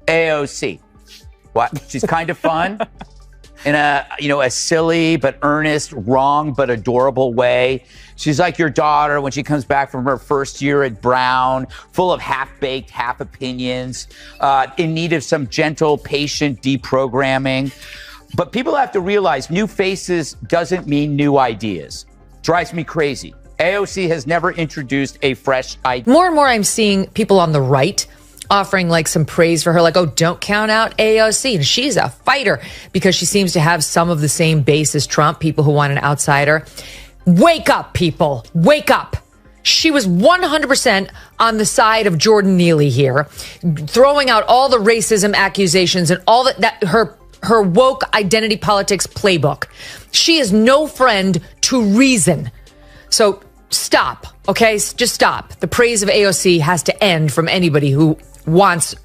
AOC. What? She's kind of fun in a silly but earnest, wrong but adorable way. She's like your daughter when she comes back from her first year at Brown, full of half-baked, half opinions, in need of some gentle, patient deprogramming. But people have to realize new faces doesn't mean new ideas. Drives me crazy. AOC has never introduced a fresh idea. More and more I'm seeing people on the right offering like some praise for her, like, oh, don't count out AOC. And she's a fighter because she seems to have some of the same base as Trump, people who want an outsider. Wake up, people. Wake up. She was 100% on the side of Jordan Neely here, throwing out all the racism accusations and all that her woke identity politics playbook. She is no friend to reason. So stop, okay? Just stop. The praise of AOC has to end from anybody who wants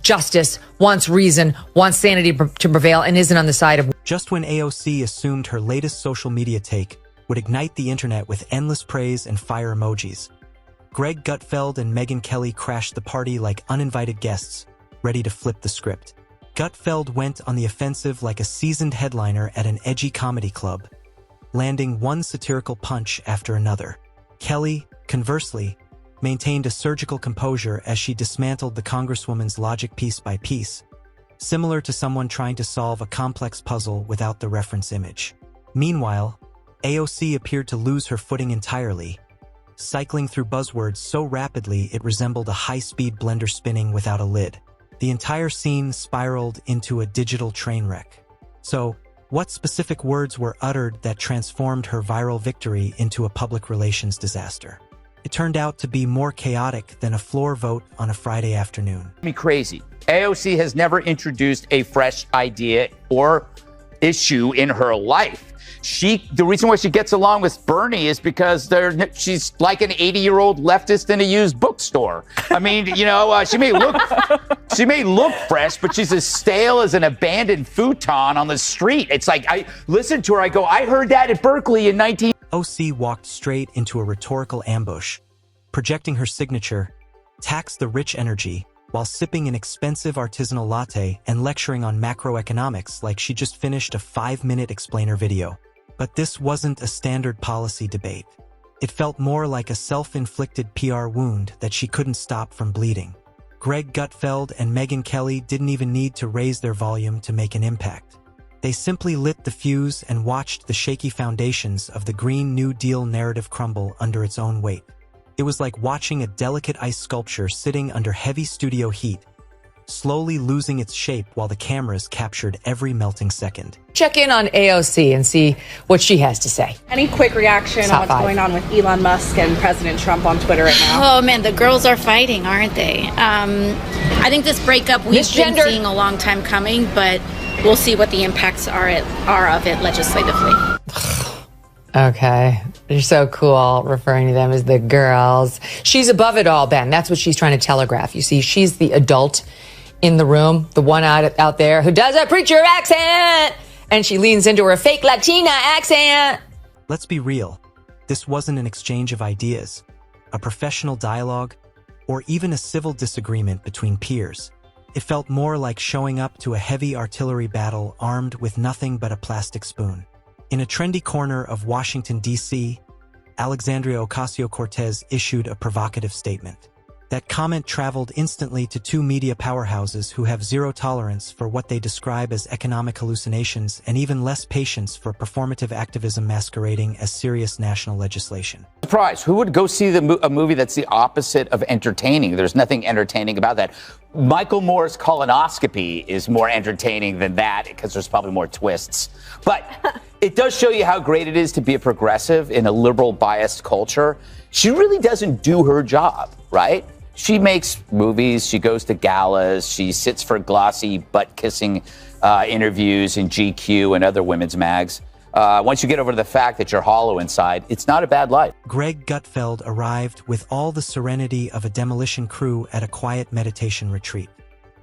justice, wants reason, wants sanity to prevail, and isn't on the side of... Just when AOC assumed her latest social media take would ignite the internet with endless praise and fire emojis, Greg Gutfeld and Megyn Kelly crashed the party like uninvited guests, ready to flip the script. Gutfeld went on the offensive like a seasoned headliner at an edgy comedy club, landing one satirical punch after another. Kelly, conversely, maintained a surgical composure as she dismantled the congresswoman's logic piece by piece, similar to someone trying to solve a complex puzzle without the reference image. Meanwhile, AOC appeared to lose her footing entirely, cycling through buzzwords so rapidly it resembled a high-speed blender spinning without a lid. The entire scene spiraled into a digital train wreck. So, what specific words were uttered that transformed her viral victory into a public relations disaster? It turned out to be more chaotic than a floor vote on a Friday afternoon. Me crazy. AOC has never introduced a fresh idea or issue in her life. The reason why she gets along with Bernie is because she's like an 80-year-old leftist in a used bookstore. I mean, she may look fresh, but she's as stale as an abandoned futon on the street. It's like, I listen to her, I go, I heard that at Berkeley in 19... OC walked straight into a rhetorical ambush, projecting her signature, tax the rich energy, while sipping an expensive artisanal latte and lecturing on macroeconomics like she just finished a 5-minute explainer video. But this wasn't a standard policy debate. It felt more like a self-inflicted PR wound that she couldn't stop from bleeding. Greg Gutfeld and Megyn Kelly didn't even need to raise their volume to make an impact. They simply lit the fuse and watched the shaky foundations of the Green New Deal narrative crumble under its own weight. It was like watching a delicate ice sculpture sitting under heavy studio heat, slowly losing its shape while the cameras captured every melting second. Check in on AOC and see what she has to say. Any quick reaction on what's going on with Elon Musk and President Trump on Twitter right now? Oh man, the girls are fighting, aren't they? I think this breakup we've been seeing a long time coming, but we'll see what the impacts are of it legislatively. Okay. You're so cool referring to them as the girls. She's above it all, Ben. That's what she's trying to telegraph. You see, she's the adult in the room, the one out there who does a preacher accent, and she leans into her fake Latina accent. Let's be real. This wasn't an exchange of ideas, a professional dialogue, or even a civil disagreement between peers. It felt more like showing up to a heavy artillery battle armed with nothing but a plastic spoon. In a trendy corner of Washington, D.C., Alexandria Ocasio-Cortez issued a provocative statement. That comment traveled instantly to two media powerhouses who have zero tolerance for what they describe as economic hallucinations and even less patience for performative activism masquerading as serious national legislation. Surprise, who would go see a movie that's the opposite of entertaining? There's nothing entertaining about that. Michael Moore's colonoscopy is more entertaining than that because there's probably more twists. But it does show you how great it is to be a progressive in a liberal biased culture. She really doesn't do her job, right? She makes movies, she goes to galas, she sits for glossy butt-kissing interviews in GQ and other women's mags. Once you get over to the fact that you're hollow inside, it's not a bad life. Greg Gutfeld arrived with all the serenity of a demolition crew at a quiet meditation retreat.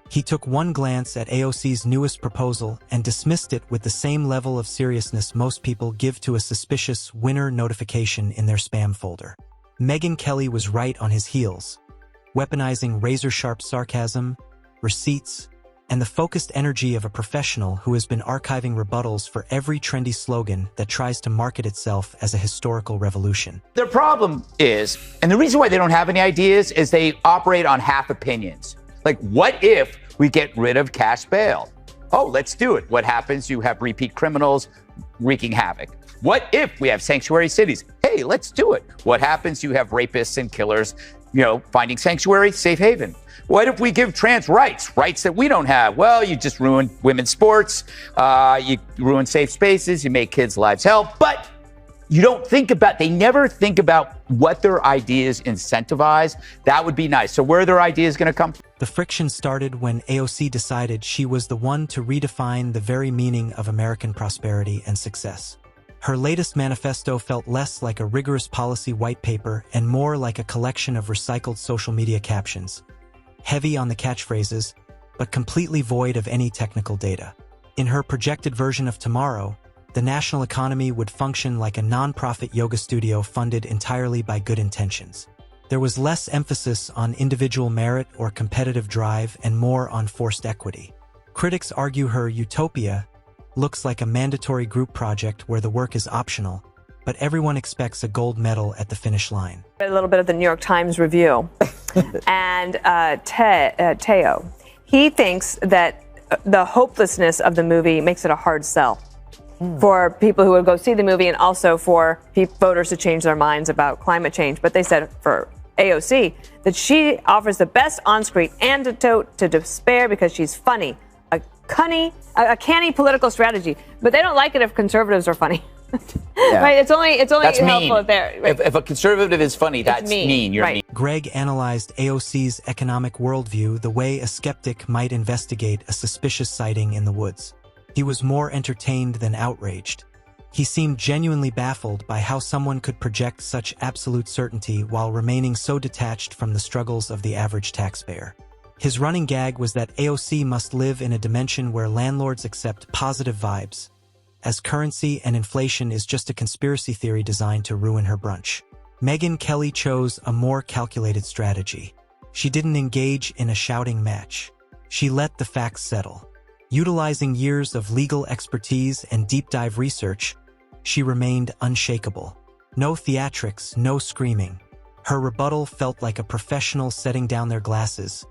He took one glance at AOC's newest proposal and dismissed it with the same level of seriousness most people give to a suspicious winner notification in their spam folder. Megyn Kelly was right on his heels, weaponizing razor-sharp sarcasm, receipts, and the focused energy of a professional who has been archiving rebuttals for every trendy slogan that tries to market itself as a historical revolution. Their problem is, and the reason why they don't have any ideas is they operate on half opinions. Like, what if we get rid of cash bail? Oh, let's do it. What happens? You have repeat criminals wreaking havoc. What if we have sanctuary cities? Hey, let's do it. What happens? You have rapists and killers, finding sanctuary, safe haven. What if we give trans rights that we don't have? Well, you just ruin women's sports. You ruin safe spaces. You make kids' lives hell. But you don't think about, they never think about what their ideas incentivize. That would be nice. So where are their ideas going to come from? The friction started when AOC decided she was the one to redefine the very meaning of American prosperity and success. Her latest manifesto felt less like a rigorous policy white paper and more like a collection of recycled social media captions, heavy on the catchphrases, but completely void of any technical data. In her projected version of tomorrow, the national economy would function like a non-profit yoga studio funded entirely by good intentions. There was less emphasis on individual merit or competitive drive and more on forced equity. Critics argue her utopia looks like a mandatory group project where the work is optional, but everyone expects a gold medal at the finish line. A little bit of the New York Times review. And Teo, he thinks that the hopelessness of the movie makes it a hard sell for people who would go see the movie and also for voters to change their minds about climate change. But they said for AOC that she offers the best on-screen antidote to despair because she's funny, a canny political strategy. But they don't like it if conservatives are funny. Yeah. Right? It's only that's helpful mean. there. Right? If a conservative is funny, that's mean. You're right. mean. Greg analyzed AOC's economic worldview the way a skeptic might investigate a suspicious sighting in the woods. He was more entertained than outraged. He seemed genuinely baffled by how someone could project such absolute certainty while remaining so detached from the struggles of the average taxpayer. His running gag was that AOC must live in a dimension where landlords accept positive vibes, as currency and inflation is just a conspiracy theory designed to ruin her brunch. Megyn Kelly chose a more calculated strategy. She didn't engage in a shouting match. She let the facts settle. Utilizing years of legal expertise and deep dive research, she remained unshakable. No theatrics, no screaming. Her rebuttal felt like a professional setting down their glasses,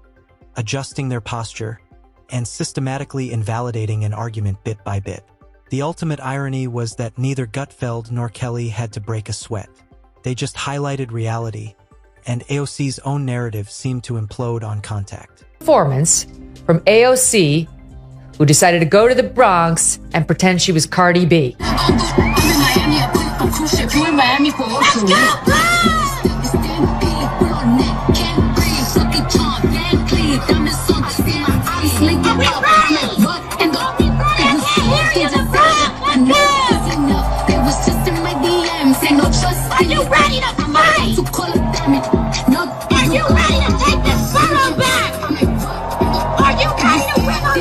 adjusting their posture, and systematically invalidating an argument bit by bit. The ultimate irony was that neither Gutfeld nor Kelly had to break a sweat. They just highlighted reality, and AOC's own narrative seemed to implode on contact. Performance from AOC, who decided to go to the Bronx and pretend she was Cardi B. Are you ready to fight? Are you ready to take this borough back? Are you ready to win on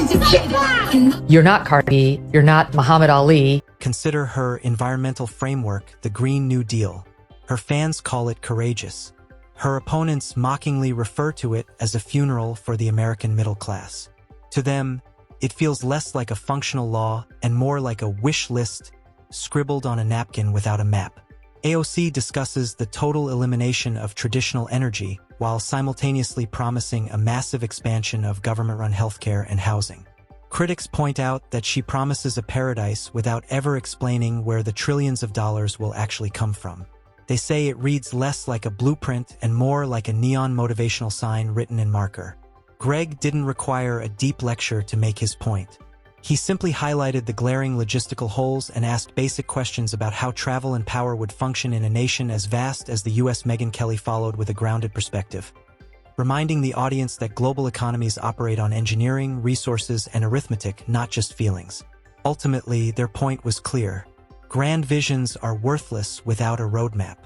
state? You're not Cardi B. You're not Muhammad Ali. Consider her environmental framework the Green New Deal. Her fans call it courageous. Her opponents mockingly refer to it as a funeral for the American middle class. To them, it feels less like a functional law and more like a wish list scribbled on a napkin without a map. AOC discusses the total elimination of traditional energy while simultaneously promising a massive expansion of government-run healthcare and housing. Critics point out that she promises a paradise without ever explaining where the trillions of dollars will actually come from. They say it reads less like a blueprint and more like a neon motivational sign written in marker. Greg didn't require a deep lecture to make his point. He simply highlighted the glaring logistical holes and asked basic questions about how travel and power would function in a nation as vast as the U.S. Megyn Kelly followed with a grounded perspective, reminding the audience that global economies operate on engineering, resources, and arithmetic, not just feelings. Ultimately, their point was clear. Grand visions are worthless without a roadmap.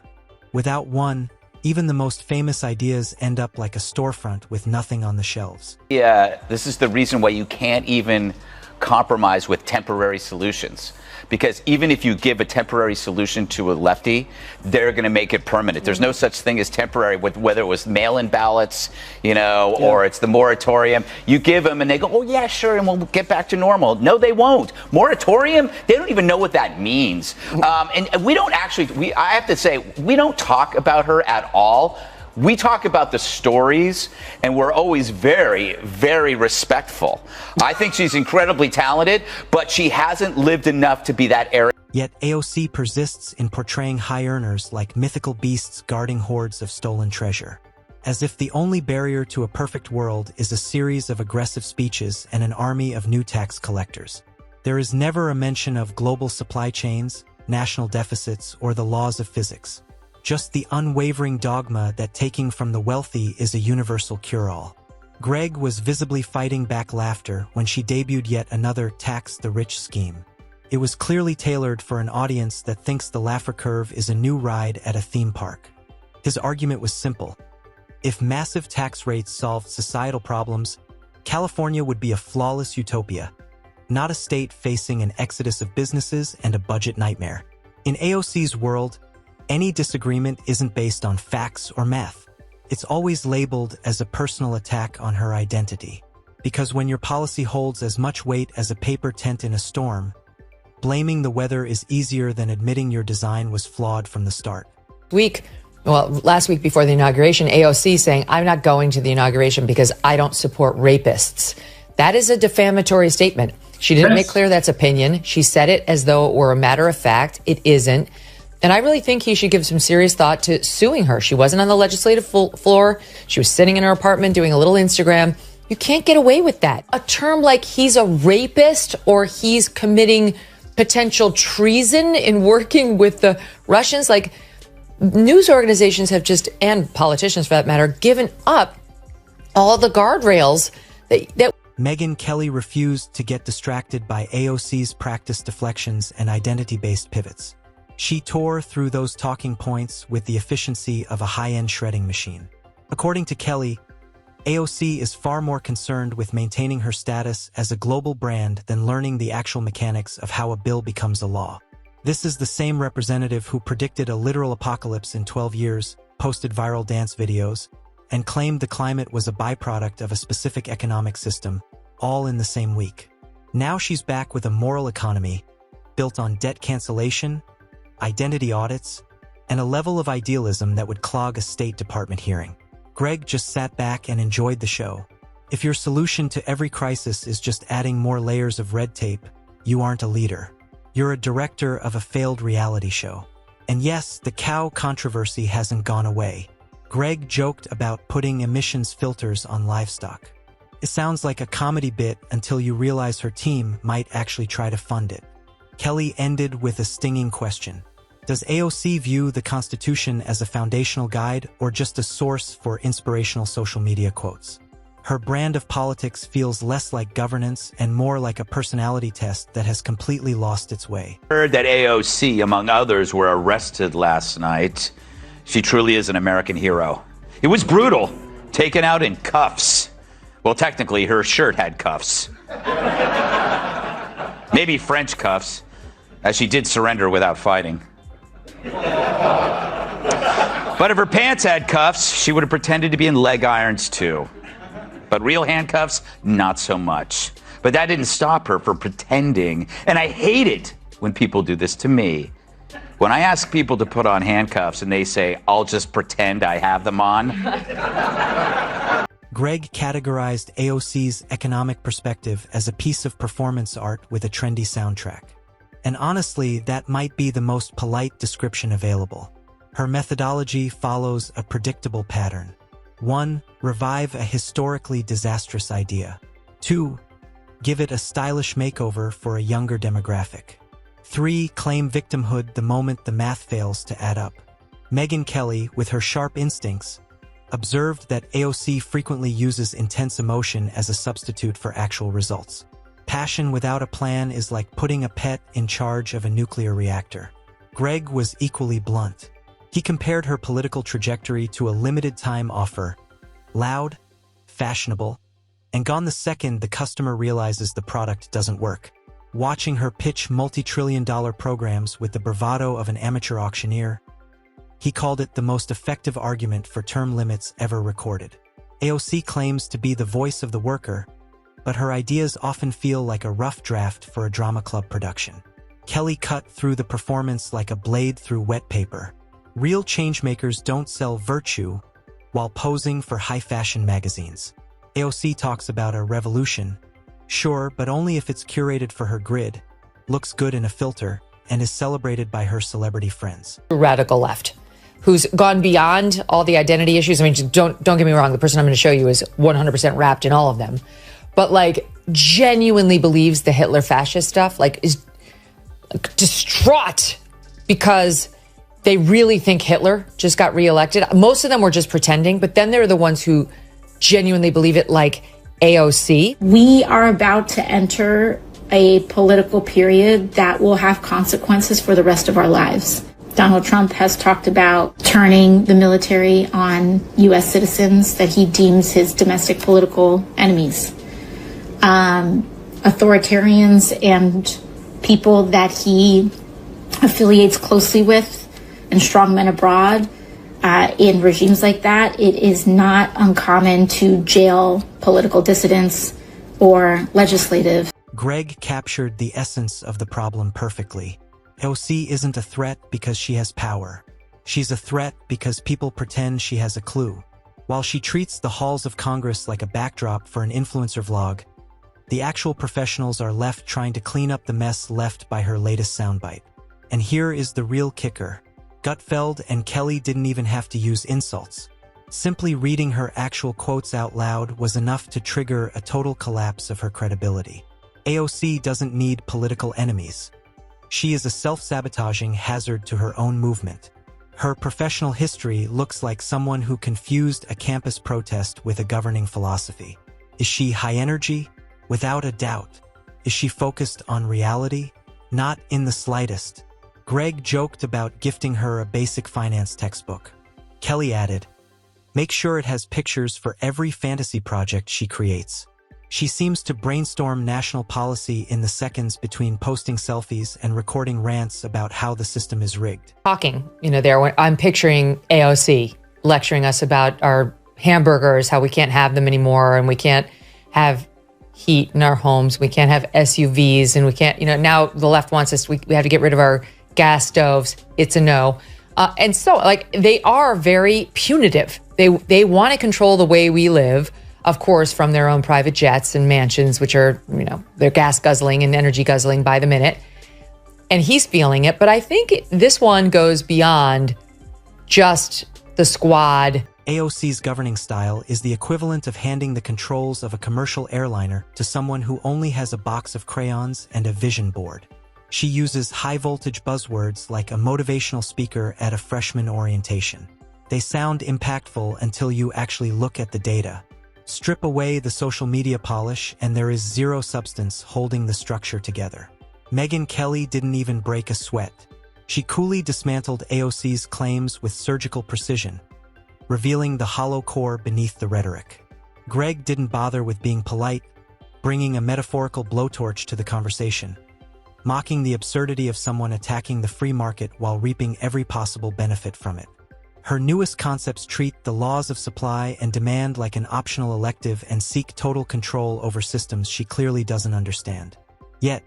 Without one, even the most famous ideas end up like a storefront with nothing on the shelves. Yeah, this is the reason why you can't even compromise with temporary solutions. Because even if you give a temporary solution to a lefty, they're going to make it permanent. There's no such thing as temporary, with whether it was mail-in ballots, or it's the moratorium. You give them and they go, oh, yeah, sure, and we'll get back to normal. No, they won't. Moratorium, they don't even know what that means. And we don't actually, I have to say, we don't talk about her at all. We talk about the stories, and we're always very, very respectful. I think she's incredibly talented, but she hasn't lived enough to be that arrogant. Yet AOC persists in portraying high earners like mythical beasts guarding hordes of stolen treasure. As if the only barrier to a perfect world is a series of aggressive speeches and an army of new tax collectors. There is never a mention of global supply chains, national deficits, or the laws of physics. Just the unwavering dogma that taking from the wealthy is a universal cure-all. Greg was visibly fighting back laughter when she debuted yet another tax the rich scheme. It was clearly tailored for an audience that thinks the Laffer curve is a new ride at a theme park. His argument was simple. If massive tax rates solved societal problems, California would be a flawless utopia, not a state facing an exodus of businesses and a budget nightmare. In AOC's world, any disagreement isn't based on facts or math. It's always labeled as a personal attack on her identity. Because when your policy holds as much weight as a paper tent in a storm, blaming the weather is easier than admitting your design was flawed from the start. Last week before the inauguration, AOC saying, I'm not going to the inauguration because I don't support rapists. That is a defamatory statement. She didn't make clear that's opinion. She said it as though it were a matter of fact. It isn't. And I really think he should give some serious thought to suing her. She wasn't on the legislative floor. She was sitting in her apartment doing a little Instagram. You can't get away with that. A term like he's a rapist or he's committing potential treason in working with the Russians, like news organizations have just, and politicians for that matter, given up all the guardrails that Megyn Kelly refused to get distracted by AOC's practice deflections and identity-based pivots. She tore through those talking points with the efficiency of a high-end shredding machine. According to Kelly, AOC is far more concerned with maintaining her status as a global brand than learning the actual mechanics of how a bill becomes a law. This is the same representative who predicted a literal apocalypse in 12 years, posted viral dance videos, and claimed the climate was a byproduct of a specific economic system, all in the same week. Now she's back with a moral economy built on debt cancellation, identity audits, and a level of idealism that would clog a State Department hearing. Greg just sat back and enjoyed the show. If your solution to every crisis is just adding more layers of red tape, you aren't a leader. You're a director of a failed reality show. And yes, the cow controversy hasn't gone away. Greg joked about putting emissions filters on livestock. It sounds like a comedy bit until you realize her team might actually try to fund it. Kelly ended with a stinging question. Does AOC view the Constitution as a foundational guide or just a source for inspirational social media quotes? Her brand of politics feels less like governance and more like a personality test that has completely lost its way. Heard that AOC, among others, were arrested last night. She truly is an American hero. It was brutal, taken out in cuffs. Well, technically, her shirt had cuffs. Maybe French cuffs, as she did surrender without fighting. But if her pants had cuffs, she would have pretended to be in leg irons too. But real handcuffs, not so much. But that didn't stop her from pretending. And I hate it when people do this to me. When I ask people to put on handcuffs and they say, I'll just pretend I have them on. Greg categorized AOC's economic perspective as a piece of performance art with a trendy soundtrack. And honestly, that might be the most polite description available. Her methodology follows a predictable pattern. 1. Revive a historically disastrous idea. 2. Give it a stylish makeover for a younger demographic. 3. Claim victimhood the moment the math fails to add up. Megyn Kelly, with her sharp instincts, observed that AOC frequently uses intense emotion as a substitute for actual results. Passion without a plan is like putting a pet in charge of a nuclear reactor. Greg was equally blunt. He compared her political trajectory to a limited-time offer, loud, fashionable, and gone the second the customer realizes the product doesn't work. Watching her pitch multi-trillion-dollar programs with the bravado of an amateur auctioneer, he called it the most effective argument for term limits ever recorded. AOC claims to be the voice of the worker, but her ideas often feel like a rough draft for a drama club production. Kelly cut through the performance like a blade through wet paper. Real changemakers don't sell virtue while posing for high-fashion magazines. AOC talks about a revolution, sure, but only if it's curated for her grid, looks good in a filter, and is celebrated by her celebrity friends. Radical left, who's gone beyond all the identity issues. I mean, don't get me wrong. The person I'm going to show you is 100% wrapped in all of them, but like genuinely believes the Hitler fascist stuff, like is distraught because they really think Hitler just got reelected. Most of them were just pretending, but then there are the ones who genuinely believe it, like AOC. We are about to enter a political period that will have consequences for the rest of our lives. Donald Trump has talked about turning the military on U.S. citizens that he deems his domestic political enemies. Authoritarians and people that he affiliates closely with and strongmen abroad in regimes like that, it is not uncommon to jail political dissidents or legislative. Greg captured the essence of the problem perfectly. AOC isn't a threat because she has power. She's a threat because people pretend she has a clue. While she treats the halls of Congress like a backdrop for an influencer vlog, the actual professionals are left trying to clean up the mess left by her latest soundbite. And here is the real kicker. Gutfeld and Kelly didn't even have to use insults. Simply reading her actual quotes out loud was enough to trigger a total collapse of her credibility. AOC doesn't need political enemies. She is a self-sabotaging hazard to her own movement. Her professional history looks like someone who confused a campus protest with a governing philosophy. Is she high energy? Without a doubt. Is she focused on reality? Not in the slightest. Greg joked about gifting her a basic finance textbook. Kelly added, "Make sure it has pictures for every fantasy project she creates." She seems to brainstorm national policy in the seconds between posting selfies and recording rants about how the system is rigged. Talking, there when I'm picturing AOC lecturing us about our hamburgers, how we can't have them anymore, and we can't have heat in our homes, we can't have SUVs, and we can't, now the left wants us, we have to get rid of our gas stoves. It's a no. And so, they are very punitive. They want to control the way we live, of course, from their own private jets and mansions, which are, they're gas guzzling and energy guzzling by the minute. And he's feeling it. But I think this one goes beyond just the squad. AOC's governing style is the equivalent of handing the controls of a commercial airliner to someone who only has a box of crayons and a vision board. She uses high-voltage buzzwords like a motivational speaker at a freshman orientation. They sound impactful until you actually look at the data. Strip away the social media polish and there is zero substance holding the structure together. Megyn Kelly didn't even break a sweat. She coolly dismantled AOC's claims with surgical precision, revealing the hollow core beneath the rhetoric. Greg didn't bother with being polite, bringing a metaphorical blowtorch to the conversation, mocking the absurdity of someone attacking the free market while reaping every possible benefit from it. Her newest concepts treat the laws of supply and demand like an optional elective and seek total control over systems she clearly doesn't understand. Yet,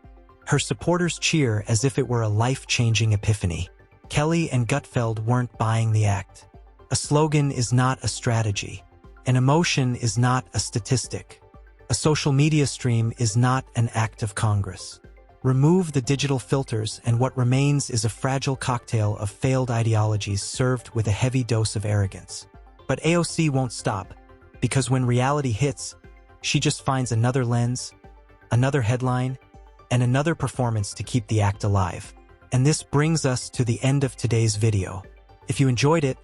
her supporters cheer as if it were a life-changing epiphany. Kelly and Gutfeld weren't buying the act. A slogan is not a strategy. An emotion is not a statistic. A social media stream is not an act of Congress. Remove the digital filters and what remains is a fragile cocktail of failed ideologies served with a heavy dose of arrogance. But AOC won't stop, because when reality hits, she just finds another lens, another headline, and another performance to keep the act alive. And this brings us to the end of today's video. If you enjoyed it,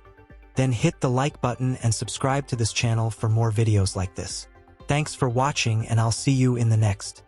then hit the like button and subscribe to this channel for more videos like this. Thanks for watching, and I'll see you in the next.